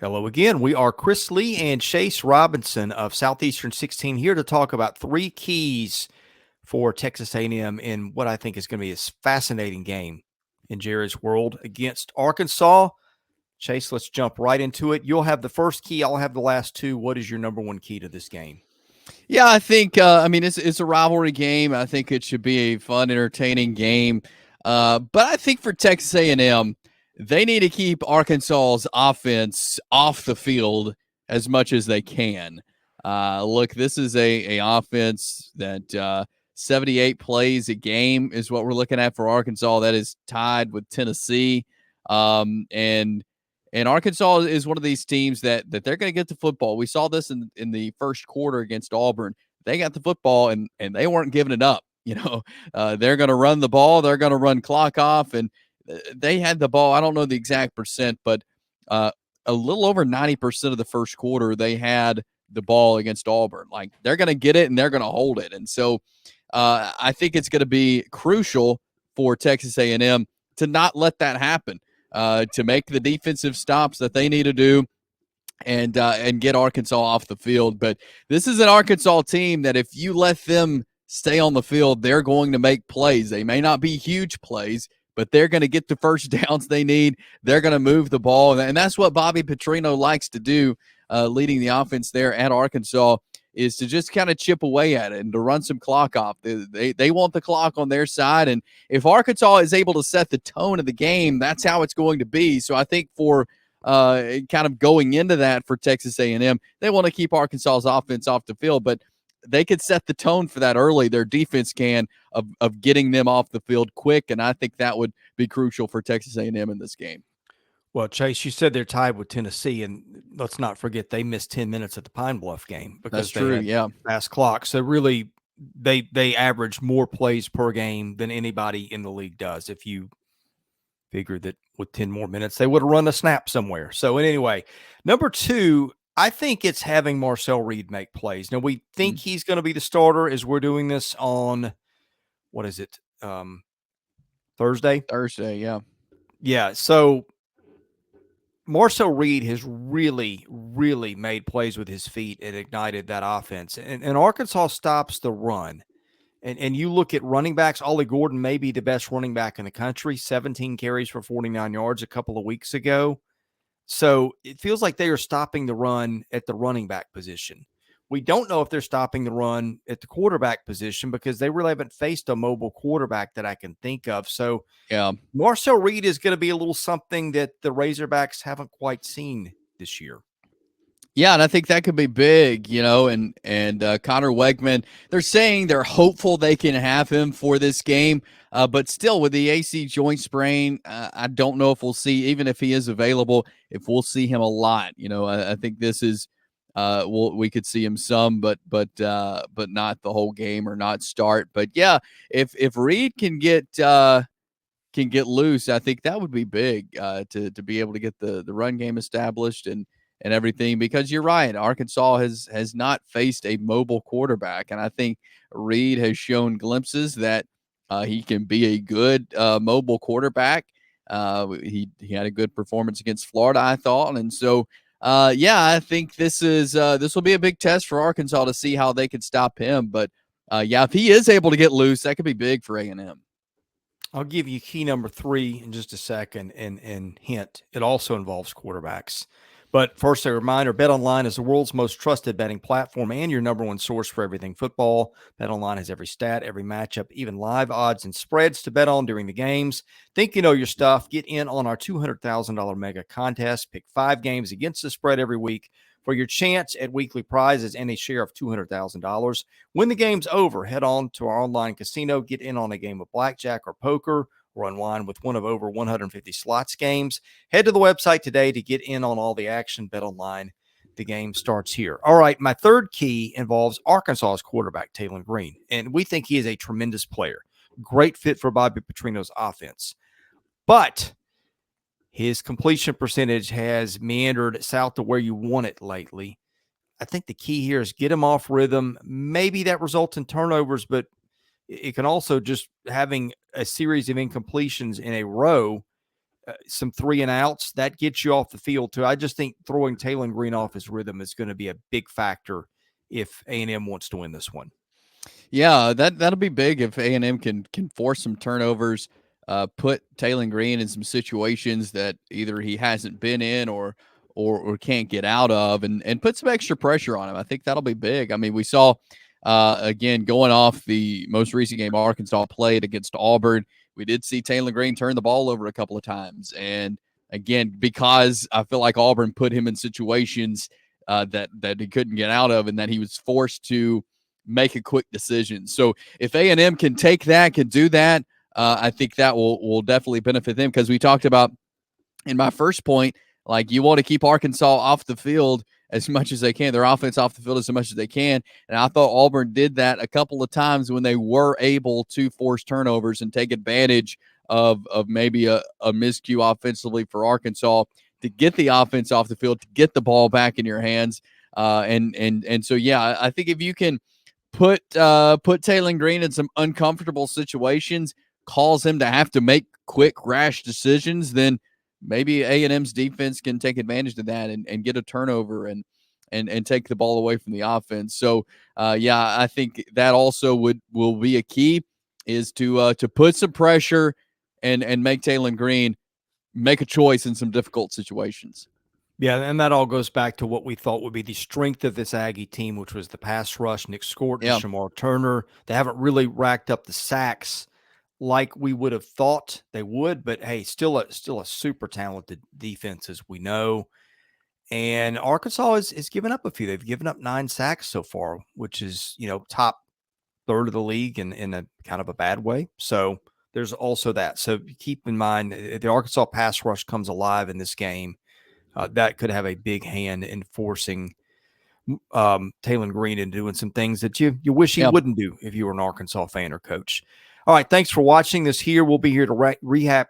Hello again. We are Chris Lee and Chase Robinson of Southeastern 16 here to talk about three keys for Texas A&M in what I think is going to be a fascinating game in Jerry's world against Arkansas. Chase, let's jump right into it. You'll have the first key. I'll have the last two. What is your number one key to this game? Yeah, I think it's a rivalry game. I think it should be a fun, entertaining game. But I think for Texas A&M, they need to keep Arkansas's offense off the field as much as they can. Look, this is a offense that 78 plays a game is what we're looking at for Arkansas. That is tied with Tennessee. And Arkansas is one of these teams that they're going to get the football. We saw this in the first quarter against Auburn. They got the football and they weren't giving it up. They're going to run the ball. They're going to run clock off. And they had the ball. I don't know the exact percent, but a little over 90% of the first quarter, they had the ball against Auburn. Like, they're going to get it and they're going to hold it. And so I think it's going to be crucial for Texas A&M to not let that happen. To make the defensive stops that they need to do and get Arkansas off the field. But this is an Arkansas team that if you let them stay on the field, they're going to make plays. They may not be huge plays, but they're going to get the first downs they need. They're going to move the ball, and that's what Bobby Petrino likes to do, leading the offense there at Arkansas, is to just kind of chip away at it and to run some clock off. They want the clock on their side, and if Arkansas is able to set the tone of the game, that's how it's going to be. So I think for kind of going into that for Texas A&M, they want to keep Arkansas's offense off the field, but they could set the tone for that early. Their defense can of getting them off the field quick, and I think that would be crucial for Texas A&M in this game. Well, Chase, you said they're tied with Tennessee, and let's not forget they missed 10 minutes at the Pine Bluff game because That's true, had yeah. fast clock. So really, they average more plays per game than anybody in the league does. If you figure that with 10 more minutes, they would have run a snap somewhere. So anyway, number two, I think it's having Marcel Reed make plays. Now, we think he's going to be the starter as we're doing this on, what is it, Thursday? Thursday, yeah. Yeah, so Marcel Reed has really, really made plays with his feet and ignited that offense. And Arkansas stops the run. And you look at running backs, Ollie Gordon may be the best running back in the country, 17 carries for 49 yards a couple of weeks ago. So it feels like they are stopping the run at the running back position. We don't know if they're stopping the run at the quarterback position because they really haven't faced a mobile quarterback that I can think of. So yeah, Marcel Reed is going to be a little something that the Razorbacks haven't quite seen this year. Yeah, and I think that could be big, and Connor Wegman, they're saying they're hopeful they can have him for this game, but still with the AC joint sprain, I don't know if we'll see, even if he is available, if we'll see him a lot. I think this is, we could see him some, but not the whole game or not start. But yeah, if Reed can get loose, I think that would be big to be able to get the run game established and everything, because you're right, Arkansas has not faced a mobile quarterback, and I think Reed has shown glimpses that he can be a good mobile quarterback. He had a good performance against Florida, I thought, and so I think this will be a big test for Arkansas to see how they can stop him. But if he is able to get loose, that could be big for A&M. I'll give you key number three in just a second, and hint, it also involves quarterbacks. But first, a reminder, BetOnline is the world's most trusted betting platform and your number one source for everything football. BetOnline has every stat, every matchup, even live odds and spreads to bet on during the games. Think you know your stuff? Get in on our $200,000 mega contest. Pick 5 games against the spread every week for your chance at weekly prizes and a share of $200,000. When the game's over, head on to our online casino, get in on a game of blackjack or poker, or unwind with one of over 150 slots games. Head to the website today to get in on all the action. BetOnline, the game starts here. All right, my third key involves Arkansas's quarterback, Taylen Green, and we think he is a tremendous player. Great fit for Bobby Petrino's offense. But his completion percentage has meandered south to where you want it lately. I think the key here is get him off rhythm. Maybe that results in turnovers, but it can also just having a series of incompletions in a row some 3-and-outs, that gets you off the field too. I just think throwing Taylen Green off his rhythm is going to be a big factor if A&M wants to win this one. Yeah, that'll be big if A&M can force some turnovers, put Taylen Green in some situations that either he hasn't been in or can't get out of, and put some extra pressure on him. I think that'll be big. I mean, we saw again, going off the most recent game Arkansas played against Auburn, we did see Taylen Green turn the ball over a couple of times, and again, because I feel like Auburn put him in situations that he couldn't get out of, and that he was forced to make a quick decision. So if A&M can take that, can do that, I think that will definitely benefit them, because we talked about in my first point, like, you want to keep Arkansas off the field as much as they can, their offense off the field as much as they can. And I thought Auburn did that a couple of times when they were able to force turnovers and take advantage of maybe a miscue offensively for Arkansas to get the offense off the field, to get the ball back in your hands. And so, yeah, I think if you can put Taylen Green in some uncomfortable situations, cause him to have to make quick, rash decisions, then maybe A&M's defense can take advantage of that and get a turnover and take the ball away from the offense. So, yeah, I think that also will be a key, is to put some pressure and make Taylen Green make a choice in some difficult situations. Yeah, and that all goes back to what we thought would be the strength of this Aggie team, which was the pass rush, Nick Skort, Yeah. Shamar Turner. They haven't really racked up the sacks like we would have thought they would, but hey, still a super talented defense, as we know. And Arkansas is given up a few. They've given up 9 sacks so far, which is, top third of the league in a kind of a bad way. So there's also that. So keep in mind, if the Arkansas pass rush comes alive in this game, that could have a big hand in forcing Taylen Green into doing some things that you wish he wouldn't do if you were an Arkansas fan or coach. All right, thanks for watching this here. We'll be here to recap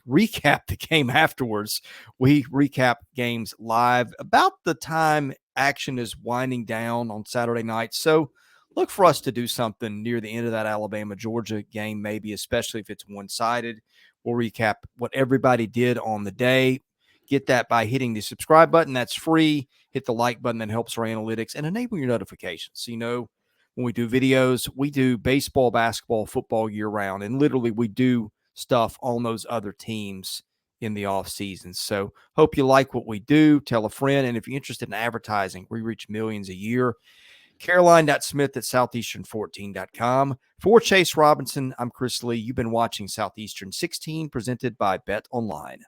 the game afterwards. We recap games live about the time action is winding down on Saturday night. So look for us to do something near the end of that Alabama-Georgia game, maybe, especially if it's one-sided. We'll recap what everybody did on the day. Get that by hitting the subscribe button. That's free. Hit the like button. That helps our analytics, and enable your notifications. So, when we do videos, we do baseball, basketball, football year round, and literally we do stuff on those other teams in the off season. So hope you like what we do. Tell a friend. And if you're interested in advertising, we reach millions a year. Caroline.smith at Southeastern14.com. For Chase Robinson, I'm Chris Lee. You've been watching Southeastern 16, presented by BetOnline.